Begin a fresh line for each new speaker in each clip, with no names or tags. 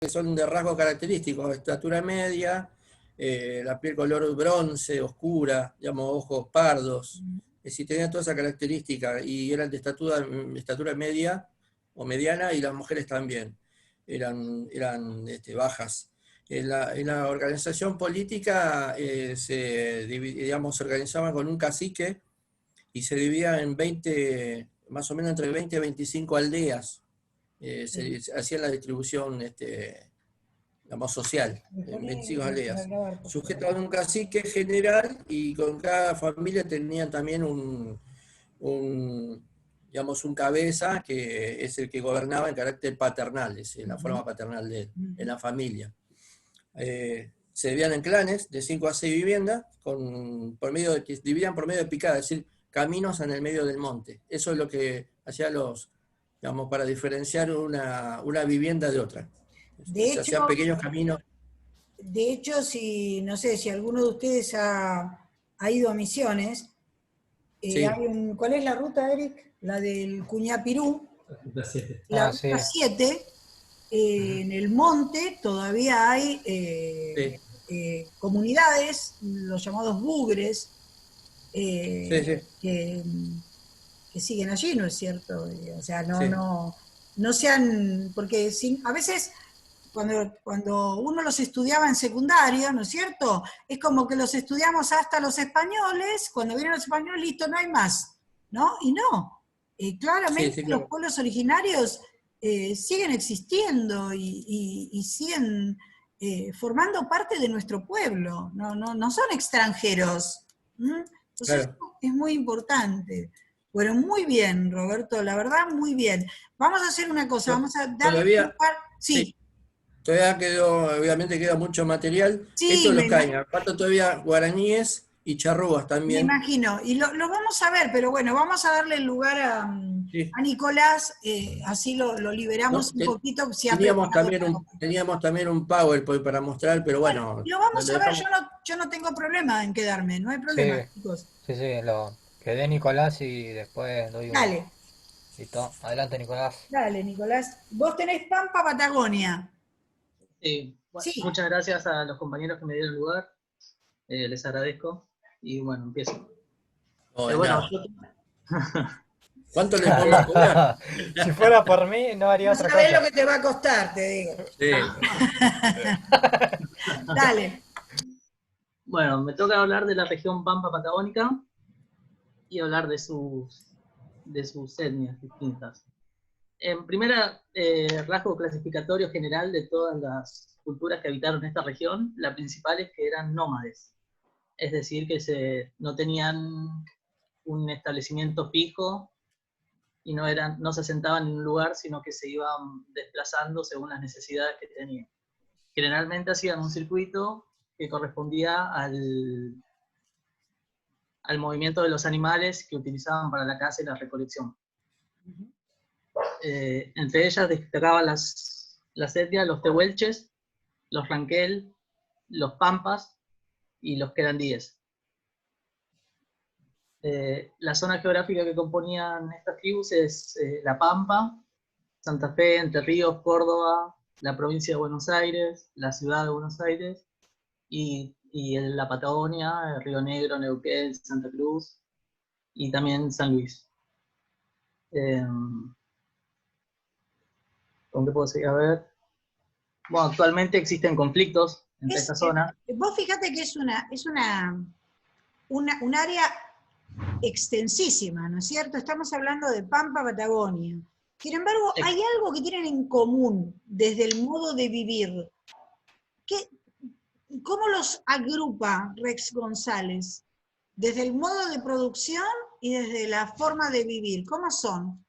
que son de rasgos característicos, estatura media, la piel color bronce, oscura, digamos, ojos pardos. Es decir, tenían toda esa característica y eran de estatura media o mediana, y las mujeres también eran bajas. En la organización política digamos, se organizaban con un cacique y se dividía en 20, más o menos entre 20 y 25 aldeas. Se hacía la distribución digamos, social, en 25 aldeas, sujeto a un cacique general, y con cada familia tenían también digamos, un cabeza, que es el que gobernaba en carácter paternal, es la forma paternal de él, en la familia. Se dividían en clanes de 5 a 6 viviendas, que se dividían por medio de picada, es decir, caminos en el medio del monte. Eso es lo que hacía digamos, para diferenciar una vivienda de otra. Se hacían pequeños caminos.
De hecho, no sé, si alguno de ustedes ha ido a Misiones,
Sí.
¿cuál es la ruta, Eric? La del Cuñapirú.
La 7.
La ruta 7, en el monte todavía hay comunidades, los llamados bugres, que siguen allí, ¿no es cierto? O sea, no sean, porque a veces cuando uno los estudiaba en secundario, ¿no es cierto? Es como que los estudiamos hasta los españoles, cuando vienen los españoles, listo, no hay más, ¿no? Y no, claramente claro. Los pueblos originarios siguen existiendo y siguen formando parte de nuestro pueblo, no son extranjeros. Entonces claro. Es muy importante. Bueno, muy bien, Roberto, la verdad, muy bien. Vamos a hacer una cosa, vamos a darle un par... Sí.
Todavía obviamente queda mucho material.
Sí,
esto lo caen. Falta todavía guaraníes y charrúas también.
Me imagino, y lo vamos a ver, pero bueno, vamos a darle el lugar a Nicolás, así lo liberamos un poquito. Si
teníamos también un PowerPoint para mostrar, pero bueno.
Lo vamos a ver, yo no tengo problema en quedarme, no hay problema, chicos.
Sí, que dé Nicolás y después doy uno.
Dale.
Listo, adelante Nicolás.
Dale, Nicolás. Vos tenés Pampa Patagonia.
Sí, bueno, muchas gracias a los compañeros que me dieron lugar, les agradezco, y bueno, empiezo.
Bueno,
¿cuánto le podemos cobrar?
Si fuera por mí, no haría otra cosa.
Sabés lo que te va a costar, te digo.
Sí.
Dale.
Bueno, me toca hablar de la región Pampa Patagónica y hablar de sus etnias distintas. En primera, rasgo clasificatorio general de todas las culturas que habitaron esta región, la principal es que eran nómades. Es decir, que no tenían un establecimiento fijo y no se asentaban en un lugar, sino que se iban desplazando según las necesidades que tenían. Generalmente hacían un circuito que correspondía al movimiento de los animales que utilizaban para la caza y la recolección. Entre ellas destacaban las etnias, los tehuelches, los ranquel, los pampas y los querandíes. La zona geográfica que componían estas tribus es La Pampa, Santa Fe, Entre Ríos, Córdoba, la provincia de Buenos Aires, la ciudad de Buenos Aires, y en la Patagonia, Río Negro, Neuquén, Santa Cruz, y también San Luis. ¿Con qué puedo seguir? A ver. Bueno, actualmente existen conflictos entre esta zona.
Vos fíjate que es un área extensísima, ¿no es cierto? Estamos hablando de Pampa, Patagonia. Sin embargo, hay algo que tienen en común desde el modo de vivir. ¿Cómo los agrupa Rex González? Desde el modo de producción y desde la forma de vivir. ¿Cómo son?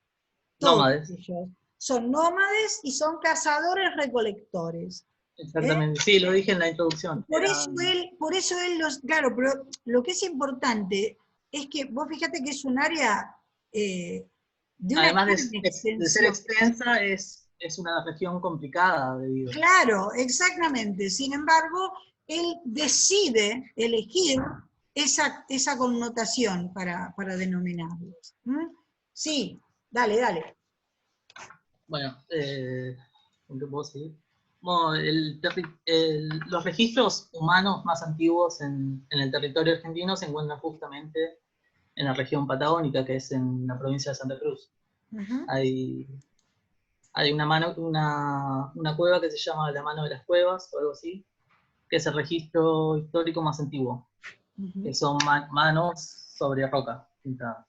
Nómades.
Ellos. Son nómades y son cazadores-recolectores.
Exactamente, sí, lo dije en la introducción.
Por eso él claro, pero lo que es importante es que vos fíjate que es un área de una
además de ser extensa, es una región complicada de vivir.
Claro, exactamente. Sin embargo, él decide elegir esa connotación para denominarlos. Sí, dale.
Bueno, ¿con qué puedo seguir? Bueno, los registros humanos más antiguos en el territorio argentino se encuentran justamente en la región patagónica, que es en la provincia de Santa Cruz.
Ujú.
Hay una cueva que se llama la Mano de las Cuevas, o algo así, que es el registro histórico más antiguo, que son manos sobre roca pintadas.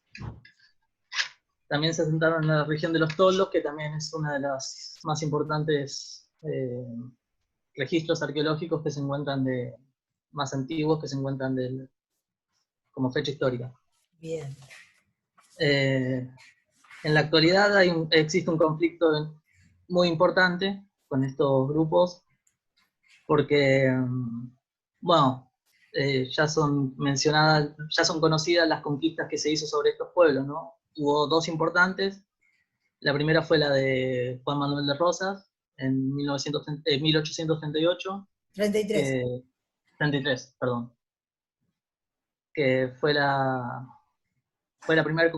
También se asentaron en la región de los Toldos, que también es una de las más importantes registros arqueológicos que se encuentran más antiguos que se encuentran como fecha histórica.
Bien.
En la actualidad existe un conflicto muy importante con estos grupos, porque, bueno, ya son conocidas las conquistas que se hizo sobre estos pueblos, ¿no? Hubo dos importantes. La primera fue la de Juan Manuel de Rosas, en 1838,
33.
33, perdón, que fue la primera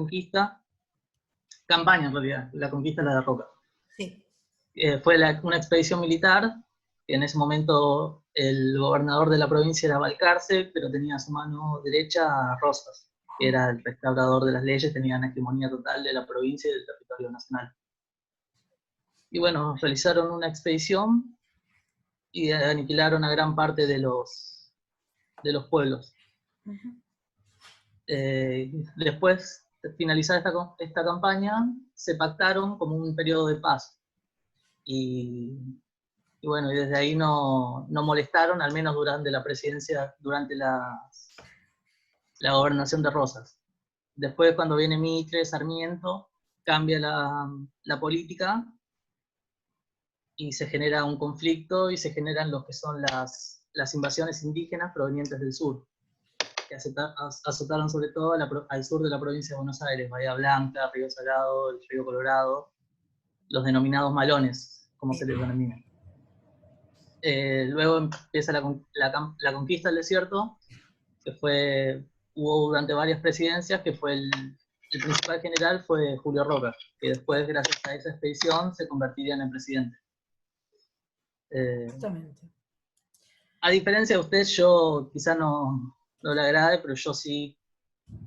campaña en realidad, la conquista de la Roca.
Sí.
Fue una expedición militar, que en ese momento el gobernador de la provincia era Balcarce, pero tenía a su mano derecha a Rosas, que era el restaurador de las leyes, tenía una hegemonía total de la provincia y del territorio nacional. Y bueno, realizaron una expedición y aniquilaron a gran parte de los pueblos.
Ujú.
Después de finalizar esta campaña, se pactaron como un periodo de paz. Y bueno, y desde ahí no molestaron, al menos durante la presidencia, durante la gobernación de Rosas. Después, cuando viene Mitre, Sarmiento, cambia la política y se genera un conflicto y se generan lo que son las invasiones indígenas provenientes del sur, que azotaron sobre todo al sur de la provincia de Buenos Aires, Bahía Blanca, Río Salado, el Río Colorado, los denominados malones, como se les denomina. Luego empieza la conquista del desierto, que hubo durante varias presidencias, que fue el principal general fue Julio Roca, que después, gracias a esa expedición, se convertiría en el presidente.
Justamente.
A diferencia de usted, yo quizá no le agrade, pero yo sí,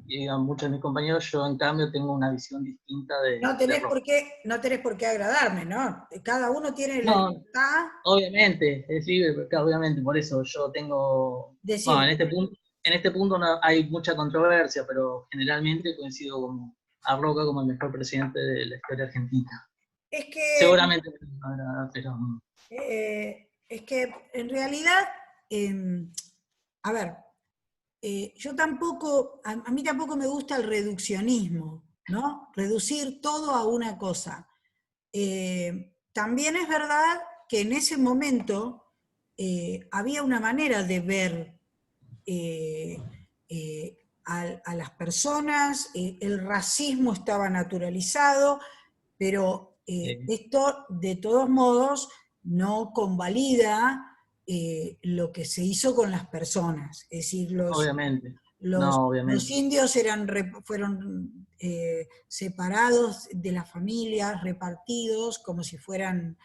y a muchos de mis compañeros, yo en cambio tengo una visión distinta de
No tenés
Roca.
no tenés por qué agradarme, ¿no? Cada uno tiene la
No,
libertad
obviamente, es libre, pero obviamente, por eso yo tengo,
de
bueno,
decir,
en este punto no hay mucha controversia, pero generalmente coincido a Roca como el mejor presidente de la historia argentina.
es que,
Seguramente no agrada, pero...
es que en realidad, a ver, yo tampoco, a mí tampoco me gusta el reduccionismo, ¿no? Reducir todo a una cosa. También es verdad que en ese momento había una manera de ver a las personas, el racismo estaba naturalizado, pero esto de todos modos no convalida lo que se hizo con las personas. Es decir,
Obviamente,
los,
no,
los
obviamente.
indios fueron separados de las familias, repartidos como si fueran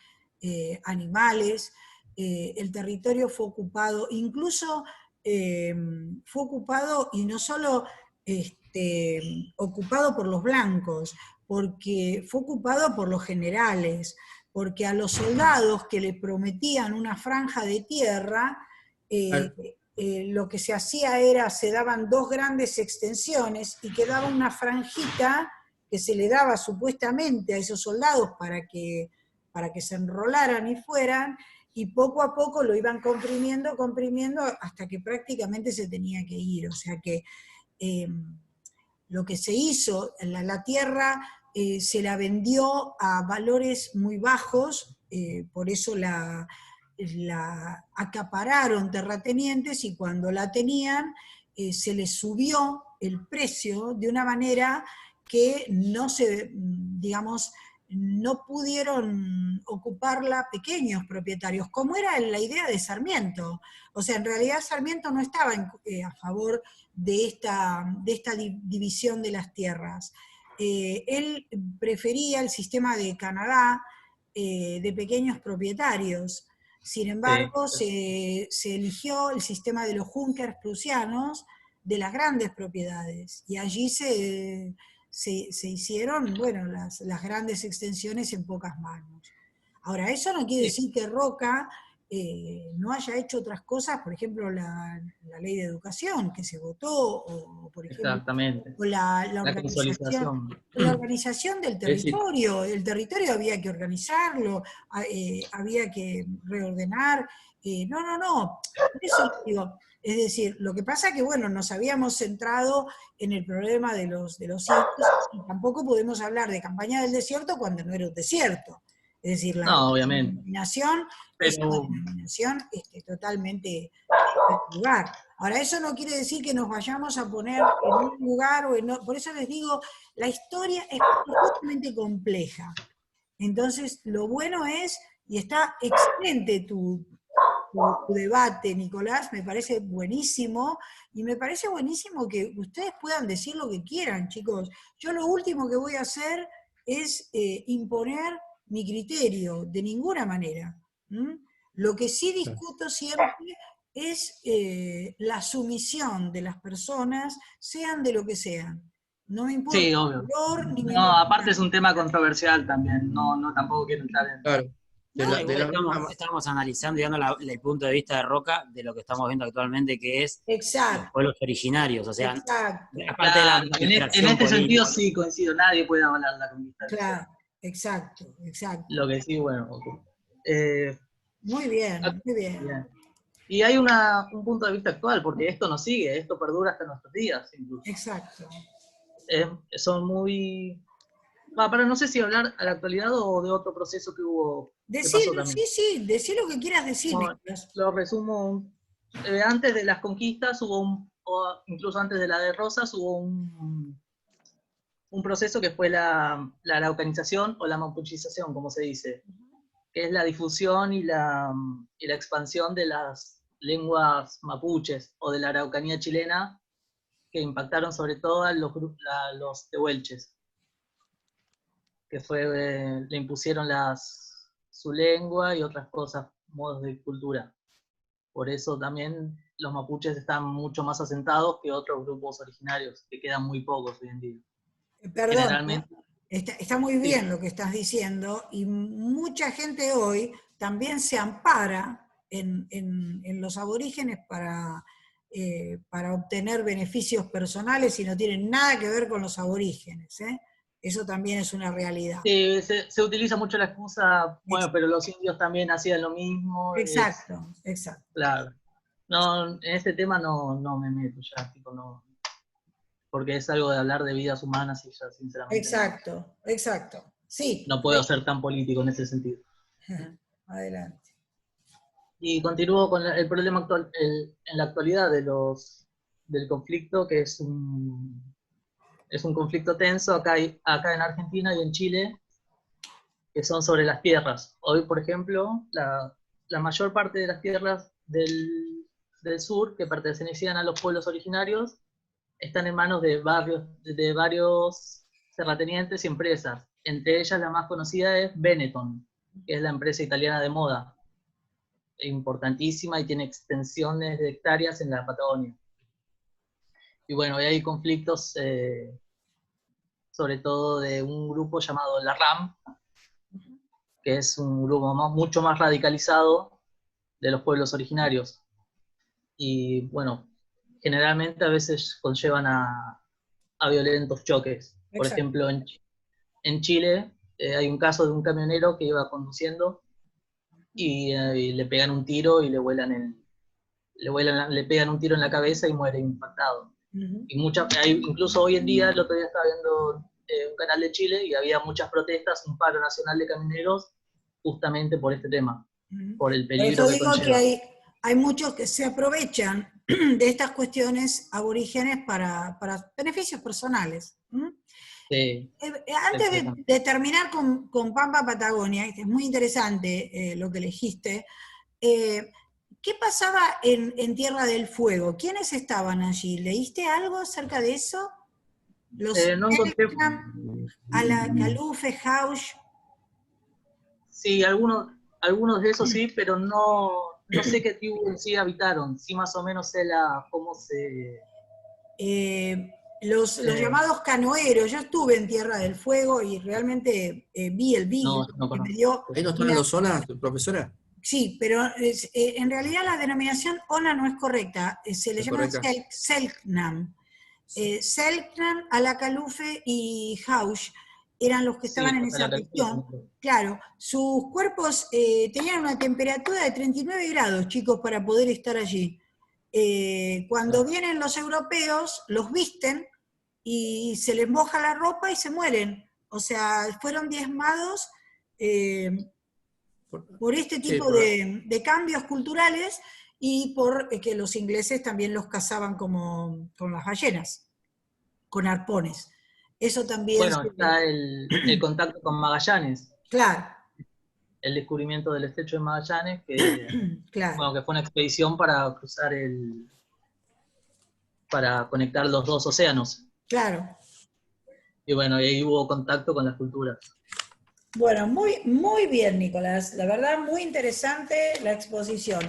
animales. El territorio fue ocupado, incluso fue ocupado, y no solo ocupado por los blancos, porque fue ocupado por los generales, porque a los soldados que le prometían una franja de tierra, lo que se hacía era, se daban dos grandes extensiones y quedaba una franjita que se le daba supuestamente a esos soldados para que se enrolaran y fueran, y poco a poco lo iban comprimiendo hasta que prácticamente se tenía que ir. O sea que lo que se hizo, la tierra se la vendió a valores muy bajos, por eso la acapararon terratenientes, y cuando la tenían se les subió el precio de una manera que no pudieron ocuparla pequeños propietarios, como era la idea de Sarmiento. O sea, en realidad Sarmiento no estaba a favor de esta división de las tierras. Él prefería el sistema de Canadá, de pequeños propietarios. Sin embargo,
Sí.
se eligió el sistema de los Junkers prusianos de las grandes propiedades, y allí se hicieron, bueno, las grandes extensiones en pocas manos. Ahora, eso no quiere
Sí,
decir que Roca no haya hecho otras cosas, por ejemplo, la ley de educación que se votó, o por ejemplo,
exactamente.
o la
La
organización.
consolidación.
La organización del
Es decir,
territorio, el territorio había que organizarlo, había que reordenar. No, por eso digo, es decir, lo que pasa es que, bueno, nos habíamos centrado en el problema de los indios, y tampoco podemos hablar de campaña del desierto cuando no era un desierto. Es decir, la
No, obviamente.
denominación es una
Pero
denominación totalmente lugar. Ahora, eso no quiere decir que nos vayamos a poner en un lugar o en otro. Por eso les digo, la historia es profundamente compleja. Entonces, lo bueno es, y está excelente tu debate, Nicolás, me parece buenísimo, y me parece buenísimo que ustedes puedan decir lo que quieran, chicos. Yo lo último que voy a hacer es imponer mi criterio, de ninguna manera. ¿Mm? Lo que sí discuto siempre es la sumisión de las personas, sean de lo que sean. No me importa
sí,
el
obvio.
color, ni me
No,
importa
aparte es
nada.
un tema controversial también. No, no tampoco quiero entrar en.
claro,
No,
No,
de
igual
la misma
estamos analizando y dando el punto de vista de Roca de lo que estamos viendo actualmente, que es los
exacto,
pueblos originarios. O sea,
exacto.
aparte de la
Claro, en
distracción
este sentido
política.
sí coincido. Nadie puede avalar la conquista del desierto.
Claro, exacto, exacto.
Lo que sí, bueno. Eh,
Muy bien, muy bien.
bien. Y hay un punto de vista actual, porque esto no sigue, esto perdura hasta nuestros días incluso.
Exacto.
Son muy. Para no sé si hablar a la actualidad o de otro proceso que hubo, que pasó
Decir,
también.
sí, decir lo que quieras decir,
No,
Nicolás.
lo resumo. Antes de las conquistas o incluso antes de la de Rosas, hubo un proceso que fue la araucanización o la mapuchización, como se dice, que es la difusión y la expansión de las lenguas mapuches o de la araucanía chilena, que impactaron sobre todo a los tehuelches, que le impusieron su lengua y otras cosas, modos de cultura. Por eso también los mapuches están mucho más asentados que otros grupos originarios, que quedan muy pocos hoy en día.
Perdón,
Generalmente,
está muy
sí,
bien lo que estás diciendo, y mucha gente hoy también se ampara en los aborígenes para obtener beneficios personales y no tienen nada que ver con los aborígenes. Eso también es una realidad.
sí, se utiliza mucho la excusa, bueno, pero los indios también hacían lo mismo.
Exacto, exacto.
Claro. No, en este tema no me meto ya, tipo, no, porque es algo de hablar de vidas humanas y ya sinceramente
Exacto, exacto. Sí,
no puedo ser tan político en ese sentido.
adelante.
Y continúo con el problema actual, en la actualidad del conflicto, que es un conflicto tenso acá en Argentina y en Chile, que son sobre las tierras. Hoy, por ejemplo, la mayor parte de las tierras del sur, que pertenecían a los pueblos originarios, están en manos de varios terratenientes y empresas. Entre ellas la más conocida es Benetton, que es la empresa italiana de moda, importantísima y tiene extensiones de hectáreas en la Patagonia. Y bueno, hoy hay conflictos, sobre todo de un grupo llamado la RAM, que es un grupo mucho más radicalizado de los pueblos originarios. Y bueno, generalmente a veces conllevan a violentos choques. Por
Exacto.
ejemplo, en Chile hay un caso de un camionero que iba conduciendo y le pegan un tiro y le pegan un tiro en la cabeza y muere impactado.
Uh-huh.
Y incluso hoy en día, el otro día estaba viendo un canal de Chile y había muchas protestas, un paro nacional de camioneros, justamente por este tema,
Uh-huh.
por el
Por
peligro
eso
que
digo que
conlleva.
hay muchos que se aprovechan de estas cuestiones aborígenes para beneficios personales.
Sí,
Antes de terminar con Pampa Patagonia, que es muy interesante lo que elegiste, ¿qué pasaba en Tierra del Fuego? ¿Quiénes estaban allí? ¿Leíste algo acerca de eso? Los
no encontré.
Melkam, a la Calufe, Hausch.
Sí, algunos algunos de esos sí, pero no sé qué tribu en sí habitaron. Sí, más o menos sé cómo se...
Los llamados canoeros, yo estuve en Tierra del Fuego y realmente vi el vídeo
No
que me
conozco.
dio.
¿Ahí no estaban los zonas, profesora?
Sí, pero en realidad la denominación ONA no es correcta, se le
¿Es
llama
correcta?
Selknam. Selknam, Alacalufe y Haush eran los que
Sí,
estaban en
o sea,
esa
la calculo
región.
como-
Claro, sus cuerpos tenían una temperatura de 39 grados, chicos, para poder estar allí. Cuando vienen los europeos, los visten y se les moja la ropa y se mueren. O sea, fueron diezmados por este
Sí,
tipo de cambios culturales y por que los ingleses también los cazaban como con las ballenas, con arpones. Eso también,
Bueno, está el contacto con Magallanes,
claro,
el descubrimiento del estrecho de Magallanes, que,
claro,
bueno, que fue una expedición para para conectar los dos océanos.
claro.
Y bueno, y ahí hubo contacto con las culturas.
Bueno, muy bien, Nicolás. La verdad, muy interesante la exposición.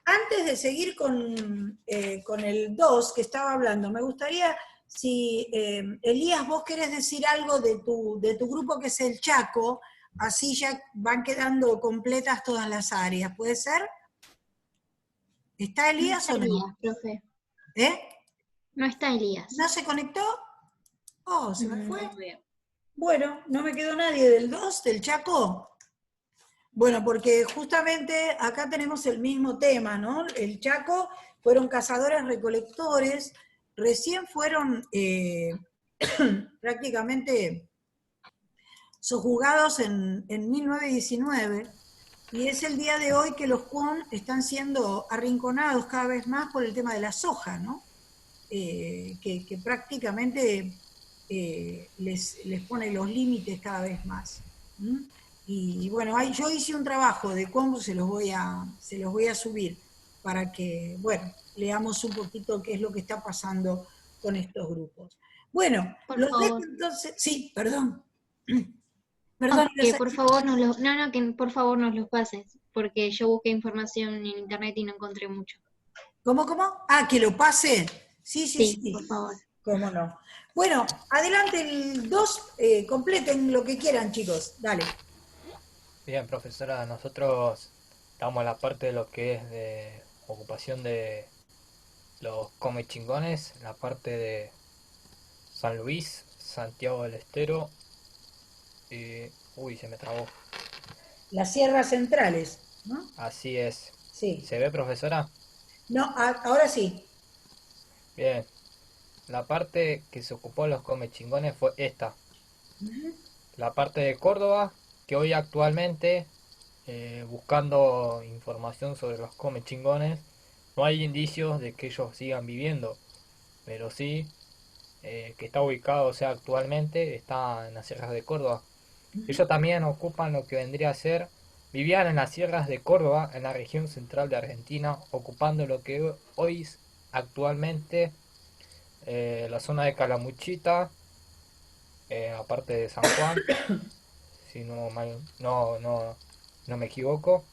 Antes de seguir con el 2 que estaba hablando, me gustaría, si Elías, vos querés decir algo de tu grupo que es el Chaco, así ya van quedando completas todas las áreas. ¿Puede ser? ¿Está
No
Elías
está
o
Elías,
no?
profe.
¿Eh?
No está Elías.
¿No se conectó? Oh, se me fue.
No veo.
Bueno, no me quedó nadie del 2 del Chaco. Bueno, porque justamente acá tenemos el mismo tema, ¿no? El Chaco fueron cazadores recolectores, recién fueron prácticamente sojuzgados en 1919, y es el día de hoy que los Kwon están siendo arrinconados cada vez más por el tema de la soja, ¿no? Que prácticamente les pone los límites cada vez más. ¿Mm? Y bueno, yo hice un trabajo de cómo se los voy a subir para que, bueno, leamos un poquito qué es lo que está pasando con estos grupos. Bueno,
Por
los dejo
favor.
entonces, sí, perdón.
No,
Perdón,
que por favor que por favor nos los pases, porque yo busqué información en internet y no encontré mucho.
¿Cómo? Ah, que lo pase. Sí, sí,
Sí,
sí.
por favor.
¿Cómo no? Bueno, adelante el 2, completen lo que quieran, chicos. Dale.
Bien, profesora, nosotros damos la parte de lo que es de ocupación de los come chingones, la parte de San Luis, Santiago del Estero y... Uy, se me trabó.
Las sierras centrales, ¿no?
Así es.
Sí.
¿Se ve, profesora?
No, ahora sí.
Bien. La parte que se ocupó de los come chingones fue esta.
Ujú.
La parte de Córdoba, que hoy actualmente, buscando información sobre los come chingones, no hay indicios de que ellos sigan viviendo, pero sí que está ubicado, o sea, actualmente está en las sierras de Córdoba. Ellos también ocupan lo que vendría a ser, vivían en las sierras de Córdoba, en la región central de Argentina, ocupando lo que hoy actualmente la zona de Calamuchita, aparte de San Juan, si no me equivoco,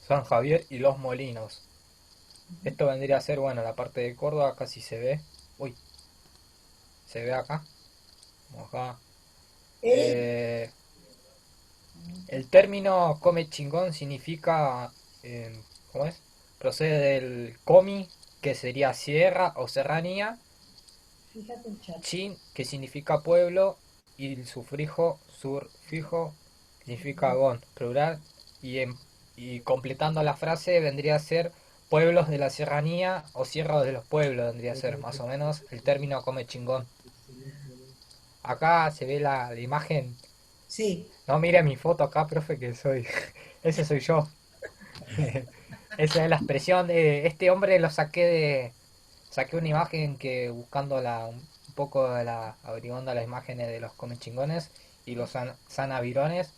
San Javier y Los Molinos. Esto vendría a ser, bueno, la parte de Córdoba, casi se ve. Uy, se ve acá. Acá.
Eric.
El término come chingón significa, ¿cómo es? Procede del comi, que sería sierra o serranía,
Fíjate el chat.
chin, que significa pueblo, y el surfijo, significa gon, plural, y completando la frase vendría a ser pueblos de la serranía o sierra de los pueblos, vendría a ser más o menos el término come chingón. Acá se ve la imagen.
Sí.
No mire mi foto acá, profe, que soy. Ese soy yo. Esa es la expresión de este hombre. Lo saqué de. Saqué una imagen que buscando un poco de averiguando las imágenes de los comechingones y los sanavirones.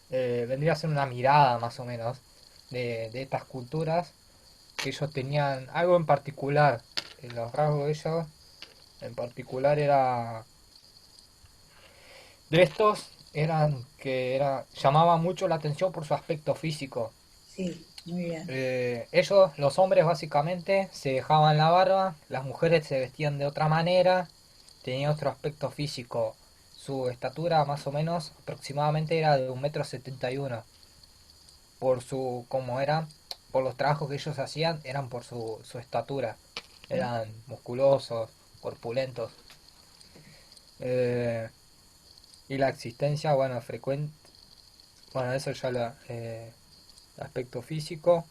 Vendría a ser una mirada más o menos de estas culturas que ellos tenían algo en particular. Los rasgos de ellos en particular era de estos llamaba mucho la atención por su aspecto físico.
Sí, muy bien.
Ellos, los hombres básicamente, se dejaban la barba, las mujeres se vestían de otra manera, tenían otro aspecto físico. Su estatura más o menos aproximadamente era de 1,71 m. Por su, como era, por los trabajos que ellos hacían, eran por su estatura. Eran musculosos, corpulentos. Eh, y la existencia, bueno, frecuente, bueno, eso ya aspecto físico.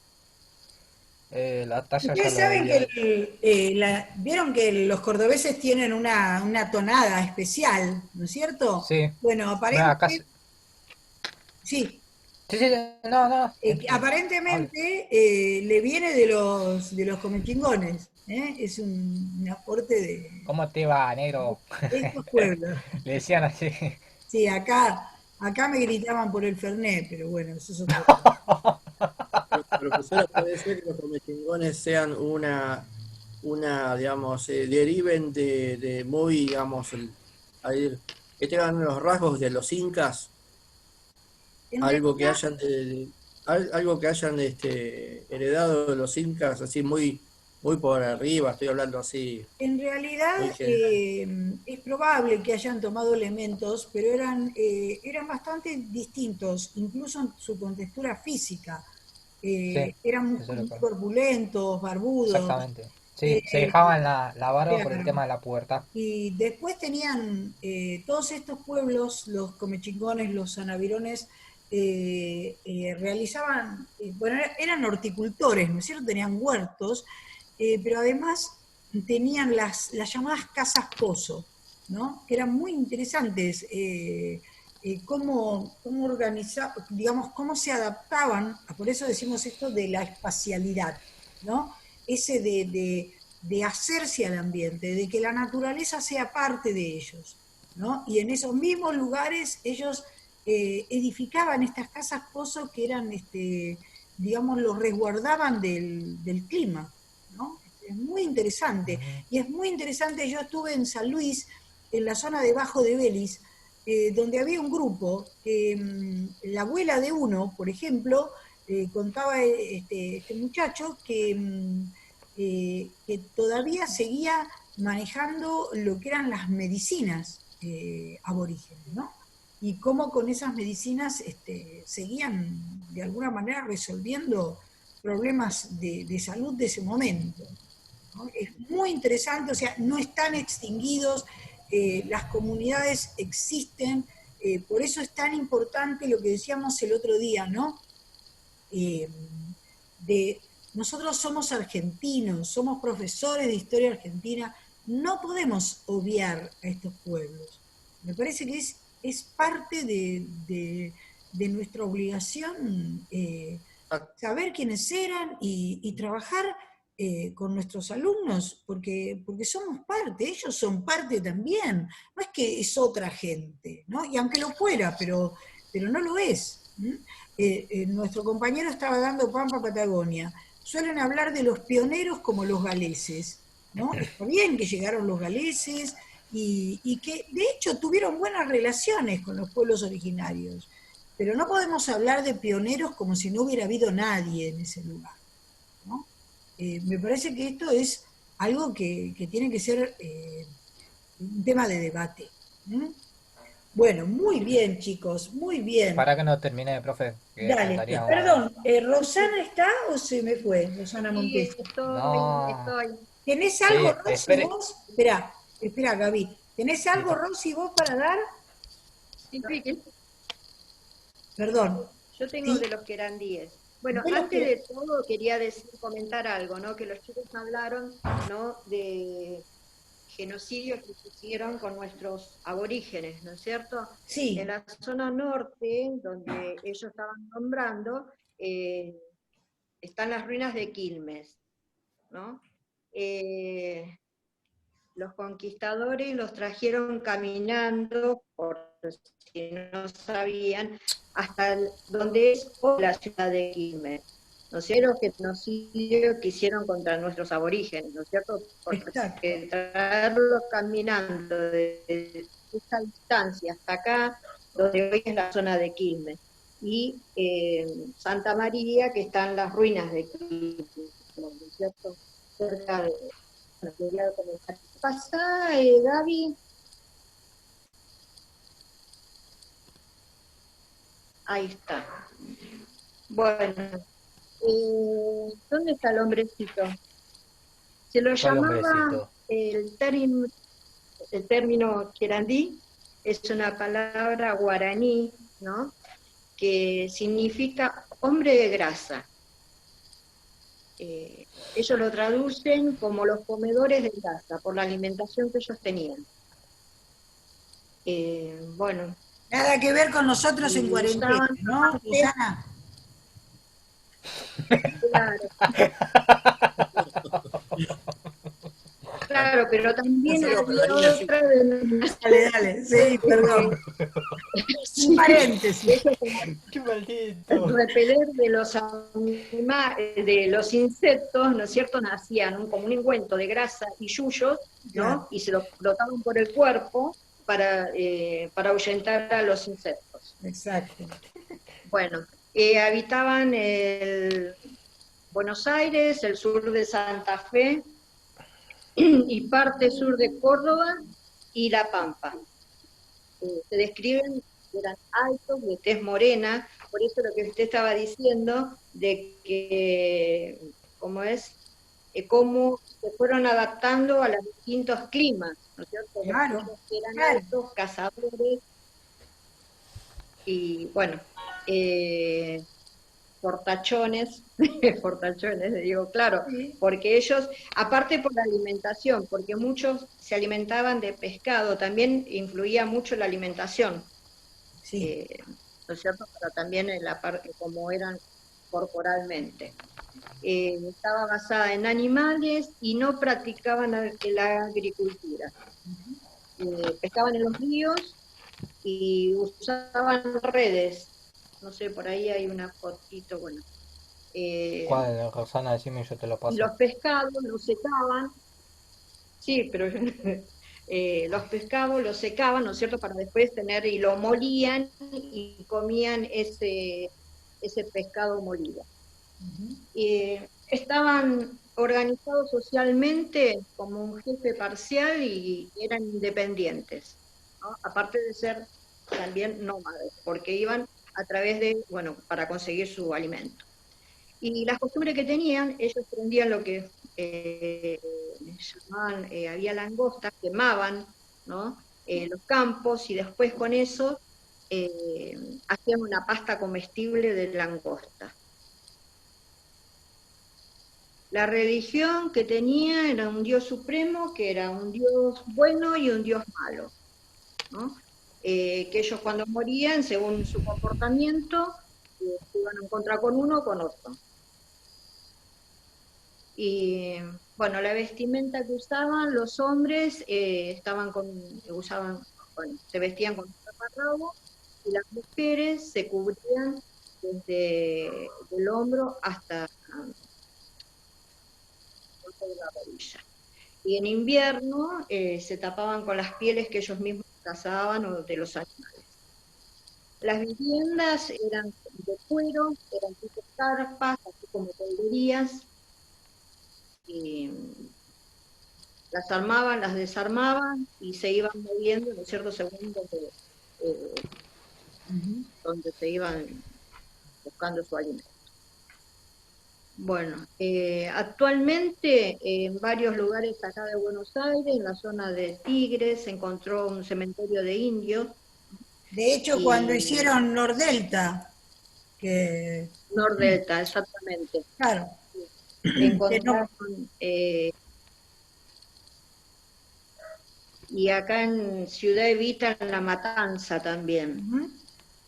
La talla ya
Ustedes
lo
saben que
veía.
vieron que los cordobeses tienen una tonada especial, ¿no es cierto?
Sí,
Bueno,
no, acá
aparentemente, sí,
sí, sí, no, no, hable.
aparentemente le viene de los comechingones, ¿eh? Es un aporte
¿Cómo te va,
de
negro?
estos pueblos.
Le decían así.
Sí, acá me gritaban por el Fernet, pero bueno, eso es otra.
Profesora, puede ser que los comechingones sean digamos, deriven de muy, digamos, que tengan los rasgos de los incas,
En
algo que
realidad,
hayan algo que hayan heredado de los incas, así muy por arriba, estoy hablando así,
En realidad
muy general.
es probable que hayan tomado elementos, pero eran bastante distintos, incluso en su contextura física.
Sí,
Eran muy,
eso es lo
muy
que.
corpulentos, barbudos,
Exactamente. Sí, se
eh,
dejaban la barba por el
claro.
tema de la pubertad.
Y después tenían todos estos pueblos, los comechingones, los sanavirones, realizaban, bueno, eran horticultores, ¿no es cierto? Tenían huertos, pero además tenían las llamadas casas pozo, ¿no? Que eran muy interesantes, cómo organizar, digamos, cómo se adaptaban, por eso decimos esto de la espacialidad, ¿no? Ese de hacerse al ambiente, de que la naturaleza sea parte de ellos, ¿no? Y en esos mismos lugares ellos edificaban estas casas pozo que eran, digamos, los resguardaban del clima, ¿no? Es muy interesante.
Ujú.
Y es muy interesante, yo estuve en San Luis, en la zona de Bajo de Belis, donde había un grupo que la abuela de uno, por ejemplo, contaba este muchacho que todavía seguía manejando lo que eran las medicinas aborígenes, ¿no? Y cómo con esas medicinas seguían de alguna manera resolviendo problemas de salud de ese momento, ¿no? Es muy interesante, o sea, no están extinguidos, las comunidades existen, por eso es tan importante lo que decíamos el otro día, ¿no? Eh, de nosotros somos argentinos, somos profesores de historia argentina, no podemos obviar a estos pueblos. Me parece que es parte de nuestra obligación saber quiénes eran y trabajar con nuestros alumnos, porque somos parte, ellos son parte también, no es que es otra gente, ¿no? Y aunque lo fuera, pero no lo es. Nuestro compañero estaba dando Pampa Patagonia. Suelen hablar de los pioneros como los galeses, ¿no? Está bien que llegaron los galeses y que de hecho tuvieron buenas relaciones con los pueblos originarios, pero no podemos hablar de pioneros como si no hubiera habido nadie en ese lugar, ¿no? Me parece que esto es algo que tiene que ser un tema de debate. ¿Mm? Bueno, muy bien, chicos, muy bien.
Para que no termine, profe, que
Dale,
faltaría un.
perdón, ¿Rosana está o se me fue? Rosana
Sí,
Montes.
No.
estoy.
¿Tenés algo,
Sí,
Rosy,
espere.
vos? Espera, Gaby. ¿Tenés
Sí,
algo, Rosy, vos para dar?
Sí, sí,
Perdón.
yo tengo
¿Sí?
de los que eran 10. Bueno,
De los
antes
que...
de todo quería comentar algo, ¿no? Que los chicos hablaron, ¿no? De genocidio que hicieron con nuestros aborígenes, ¿no es cierto? En
Sí,
la zona norte, donde ellos estaban nombrando, están las ruinas de Quilmes, ¿no? Eh, los conquistadores los trajeron caminando, por si no sabían, hasta donde es hoy la ciudad de Quilmes. ¿No es cierto? Que genocidio que hicieron contra nuestros aborígenes, ¿no es cierto?
exacto.
Porque traerlos caminando de esa distancia hasta acá donde hoy es la zona de Quilmes, y Santa María, que están las ruinas de Quilmes, ¿no es cierto? Cerca de... Bueno, quería comenzar. Pasá, Gaby. Ahí está. Bueno, ¿dónde está el hombrecito? Se lo
¿Cuál
llamaba
hombrecito?
el término querandí, es una palabra guaraní, ¿no? Que significa hombre de grasa. Ellos lo traducen como los comedores de grasa, por la alimentación que ellos tenían. Bueno.
Nada que ver con nosotros en cuarentena, ¿no, Susana?
Claro. Claro, pero también había otra
Dale, sí, perdón. Un paréntesis.
¡Qué maldito!
El repeler de los insectos, ¿no es cierto?, hacían como un ungüento de grasa y yuyos, ¿no? Claro. Y se lo flotaban por el cuerpo para ahuyentar a los insectos.
Exacto.
Bueno, habitaban Buenos Aires, el sur de Santa Fe, y parte sur de Córdoba y La Pampa. Se describen que eran altos, de tez morena, por eso lo que usted estaba diciendo, de que, ¿cómo se fueron adaptando a los distintos climas, ¿no es cierto?
Claro,
eran altos, cazadores, y bueno, fortachones, digo, claro, porque ellos, aparte por la alimentación, porque muchos se alimentaban de pescado, también influía mucho la alimentación,
sí.
¿no es cierto? Pero también en la parte, como eran corporalmente. Estaba basada en animales y no practicaban la agricultura. Pescaban en los ríos y usaban redes. No sé, por ahí hay una fotito, bueno.
¿Cuál, Rosana? Decime, yo te lo paso.
Y los pescados los secaban, sí, pero los pescados los secaban, ¿no es cierto?, para después tener, y lo molían y comían ese pescado molido. Estaban organizados socialmente como un jefe parcial y eran independientes, ¿no? Aparte de ser también nómades, porque iban a través de, bueno, para conseguir su alimento. Y las costumbres que tenían, ellos prendían lo que llamaban, había langostas, quemaban, ¿no?, los campos, y después con eso hacían una pasta comestible de langosta. La religión que tenía era un Dios supremo, que era un Dios bueno y un Dios malo, ¿no? Que ellos cuando morían, según su comportamiento, se iban a encontrar con uno o con otro. Y bueno, la vestimenta que usaban los hombres se vestían con un taparrabo, y las mujeres se cubrían desde el hombro hasta la rodilla. Y en invierno se tapaban con las pieles que ellos mismos cazaban o de los animales. Las viviendas eran de cuero, eran tipo carpas, así como tolderías. Las armaban, las desarmaban y se iban moviendo, ¿no es cierto?, según donde se iban buscando su alimento. Bueno, actualmente en varios lugares acá de Buenos Aires, en la zona de Tigres, se encontró un cementerio de indios.
De hecho, cuando hicieron Nordelta, que...
Nordelta, exactamente.
Claro.
Encontraron, y acá en Ciudad Evita, en La Matanza también.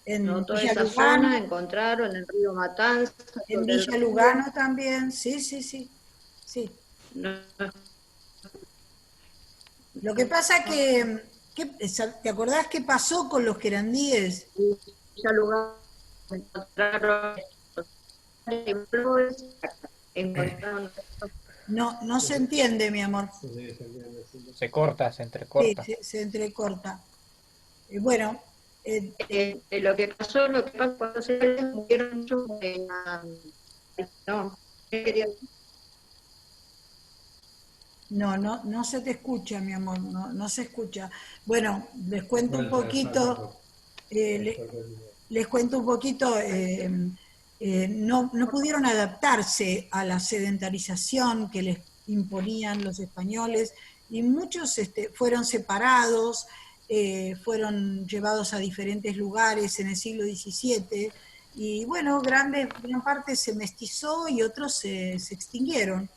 En
toda
Villa
esa
Lugano,
zona encontraron en Río Matanza.
En Villa Lugano también, sí.
No.
Lo que pasa que, ¿te acordás qué pasó con los querandíes?
En Villa Lugano encontraron...
No se entiende, mi amor.
Se corta, se entrecorta.
Sí, se entrecorta. Bueno,
Lo que pasó, lo que pasa cuando se murieron muchos no, quería...
No se te escucha, mi amor, no se escucha. Bueno, les cuento un poquito, les cuento un poquito, no pudieron adaptarse a la sedentarización que les imponían los españoles y muchos fueron separados, fueron llevados a diferentes lugares en el siglo XVII y bueno, gran parte se mestizó y otros se extinguieron.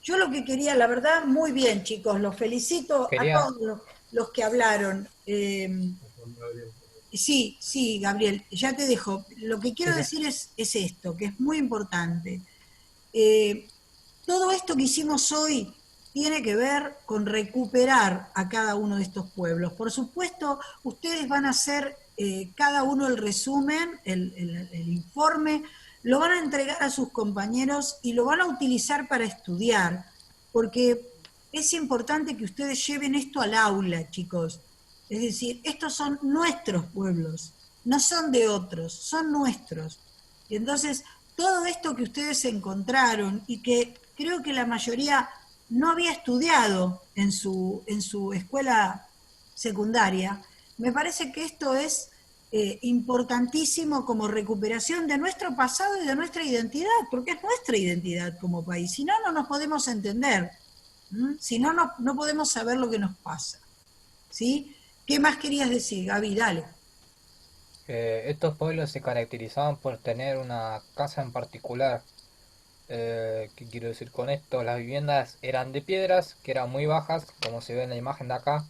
Yo lo que quería, la verdad, muy bien, chicos, los felicito a todos los que hablaron. Sí, Gabriel, ya te dejo. Lo que quiero decir es esto, que es muy importante. Todo esto que hicimos hoy tiene que ver con recuperar a cada uno de estos pueblos. Por supuesto, ustedes van a hacer cada uno el resumen, el informe, lo van a entregar a sus compañeros y lo van a utilizar para estudiar, porque es importante que ustedes lleven esto al aula, chicos. Es decir, estos son nuestros pueblos, no son de otros, son nuestros. Y entonces, todo esto que ustedes encontraron y que creo que la mayoría no había estudiado en su escuela secundaria, me parece que esto es importantísimo como recuperación de nuestro pasado y de nuestra identidad, porque es nuestra identidad como país. Si no, no nos podemos entender. Si no, no podemos saber lo que nos pasa. ¿Sí? ¿Qué más querías decir, Gaby? Dale.
Estos pueblos se caracterizaban por tener una casa en particular. ¿Qué quiero decir con esto? Las viviendas eran de piedras, que eran muy bajas, como se ve en la imagen de acá.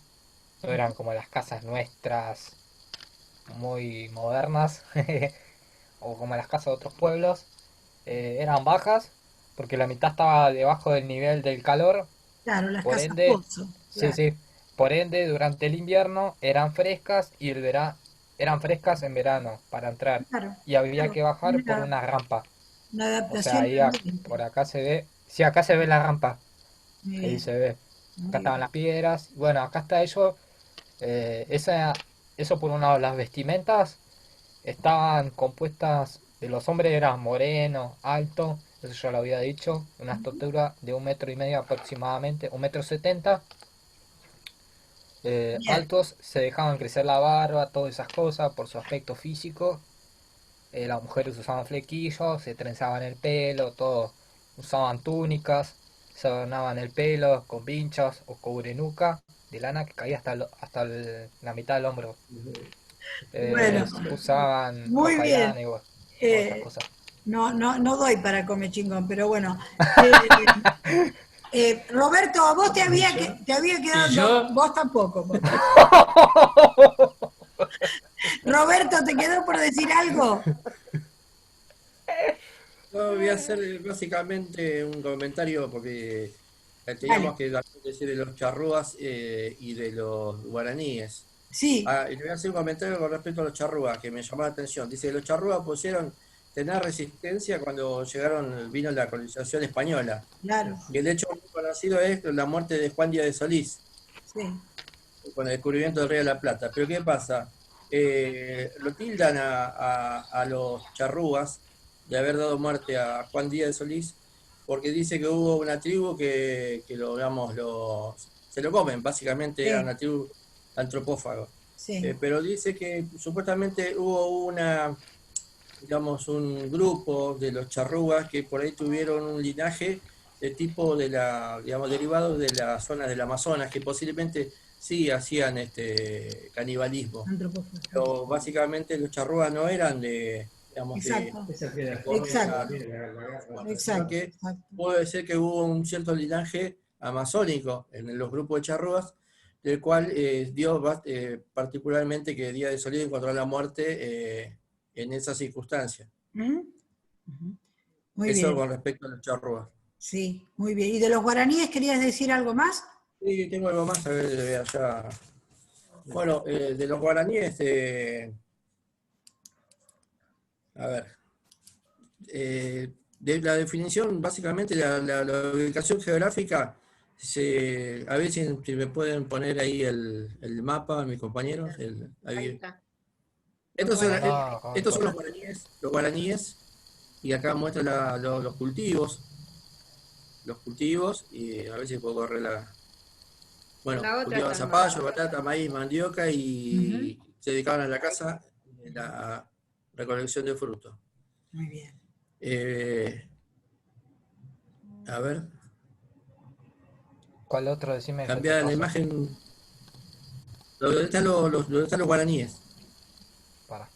No eran como las casas nuestras, muy modernas, o como las casas de otros pueblos. Eran bajas, porque la mitad estaba debajo del nivel del calor.
Claro, las
por
casas
ende,
pozo.
Claro. Sí. Por ende, durante el invierno eran frescas y eran frescas en verano para entrar.
Claro,
Y había que bajar por una rampa.
Una
O sea,
adaptación
ahí
ambiente.
por acá se ve. Sí, acá se ve la rampa.
Muy
Ahí
bien,
se ve.
muy
Acá estaban
bien.
las piedras. Bueno, acá está eso. Eso por un lado, las vestimentas estaban compuestas de los hombres, eran morenos, altos, eso ya lo había dicho, una estatura de 1,5 metros aproximadamente, 1,70 m.
Bien.
Altos, se dejaban crecer la barba, todas esas cosas por su aspecto físico. Las mujeres usaban flequillos, se trenzaban el pelo, todo. Usaban túnicas, se adornaban el pelo con pinchos o cubrenuca de lana que caía hasta la mitad del hombro.
Bueno,
Usaban
muy
ropa de
bien.
lana y otras cosas.
No doy para comer chingón, pero bueno. Roberto, ¿a vos te había quedado?
¿Y yo?
No, vos tampoco. Roberto, ¿te quedó por decir algo?
No, voy a hacer básicamente un comentario porque
Dale.
teníamos que decir de los charrúas y de los guaraníes.
Sí,
Y le voy a hacer un comentario con respecto a los charrúas que me llamó la atención. Dice, los charrúas pusieron tener resistencia cuando vino la colonización española.
claro.
Y el hecho muy conocido es la muerte de Juan Díaz de Solís,
Sí.
con el descubrimiento del Río de la Plata. Pero ¿qué pasa? Lo tildan a los charrúas de haber dado muerte a Juan Díaz de Solís, porque dice que hubo una tribu que se lo comen, básicamente
Sí.
era una tribu antropófaga.
Sí.
Pero dice que supuestamente hubo un grupo de los charrúas que por ahí tuvieron un linaje de tipo derivado de las zonas del Amazonas, que posiblemente sí hacían canibalismo. Pero básicamente los charrúas no eran
Exacto.
que puede ser que hubo un cierto linaje amazónico en los grupos de charrúas, del cual Dios particularmente que Díaz de Solís encontró la muerte en esas circunstancias.
Muy
Eso
bien.
con respecto a los charrúas.
Sí, muy bien. ¿Y de los guaraníes querías decir algo más?
Sí, tengo algo más a ver de allá. Bueno, de los guaraníes, a ver, de la definición, básicamente la ubicación geográfica A ver si me pueden poner ahí el mapa, mis compañeros.
Ahí está.
Estos son,
Ah,
estos son los guaraníes, y acá muestra los cultivos. Los cultivos, y a ver si puedo correr la... Bueno,
La otra
cultivaban
está
zapallo, batata, maíz, mandioca, y
Ujú.
se dedicaban a la caza, en la recolección de frutos.
Muy bien.
A ver,
¿Cuál otro? Decime. que te
cambiar la
paso.
imagen. ¿Dónde están los guaraníes?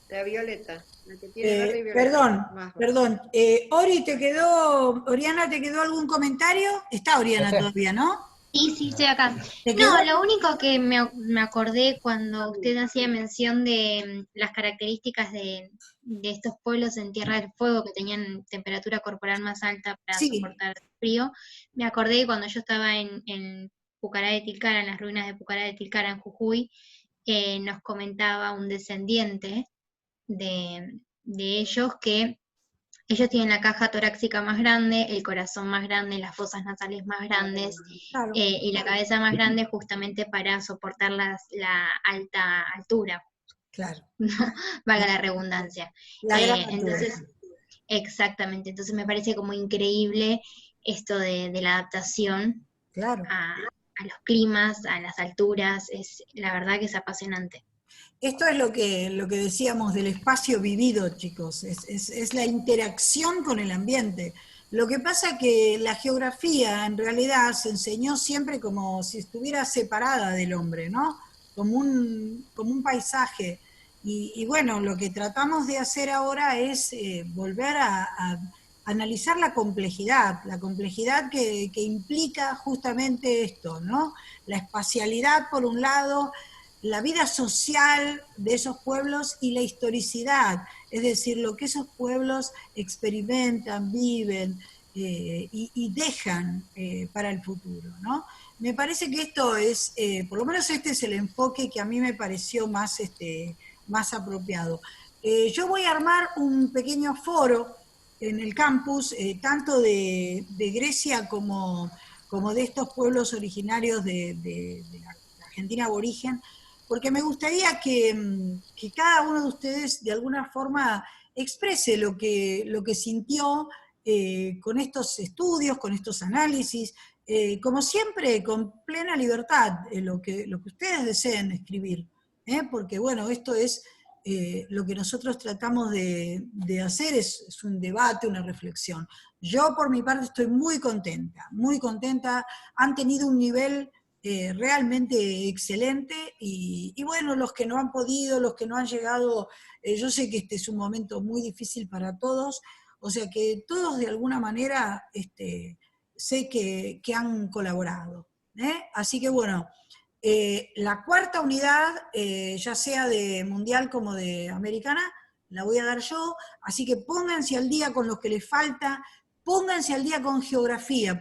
La violeta, la que tiene verde y violeta.
Perdón,
Más
perdón. Oriana, ¿te quedó algún comentario? Está Oriana
¿Ese?
todavía, ¿no?
Sí, estoy acá.
¿Te quedó?
No, lo único que me acordé cuando usted hacía mención de las características de estos pueblos en Tierra del Fuego que tenían temperatura corporal más alta para
Sí,
soportar el frío, me acordé que cuando yo estaba en Pucará de Tilcara, en las ruinas de Pucará de Tilcara, en Jujuy, nos comentaba un descendiente de ellos que ellos tienen la caja torácica más grande, el corazón más grande, las fosas nasales más grandes
claro.
y la cabeza más grande justamente para soportar la alta altura,
Claro.
¿no? Valga la redundancia.
La gran altura.
Entonces, exactamente, entonces me parece como increíble esto de la adaptación
Claro.
a los climas, a las alturas, la verdad que es apasionante.
Esto es lo que decíamos del espacio vivido, chicos, es la interacción con el ambiente. Lo que pasa que la geografía en realidad se enseñó siempre como si estuviera separada del hombre, ¿no? Como un paisaje. Y bueno, lo que tratamos de hacer ahora es volver a analizar la complejidad que implica justamente esto, ¿no? La espacialidad por un lado, la vida social de esos pueblos y la historicidad, es decir, lo que esos pueblos experimentan, viven y dejan para el futuro, ¿no? Me parece que esto es, por lo menos este es el enfoque que a mí me pareció más apropiado. Yo voy a armar un pequeño foro en el campus, tanto de Grecia como de estos pueblos originarios de la Argentina aborigen, porque me gustaría que cada uno de ustedes de alguna forma exprese lo que sintió con estos estudios, con estos análisis, como siempre, con plena libertad, lo que ustedes deseen escribir, porque bueno, esto es lo que nosotros tratamos de hacer, es un debate, una reflexión. Yo por mi parte estoy muy contenta, han tenido un nivel realmente excelente y bueno, los que no han podido, los que no han llegado, yo sé que este es un momento muy difícil para todos, o sea que todos de alguna manera sé que han colaborado. Así que bueno, la cuarta unidad, ya sea de mundial como de americana, la voy a dar yo, así que pónganse al día con lo que les falta, pónganse al día con geografía.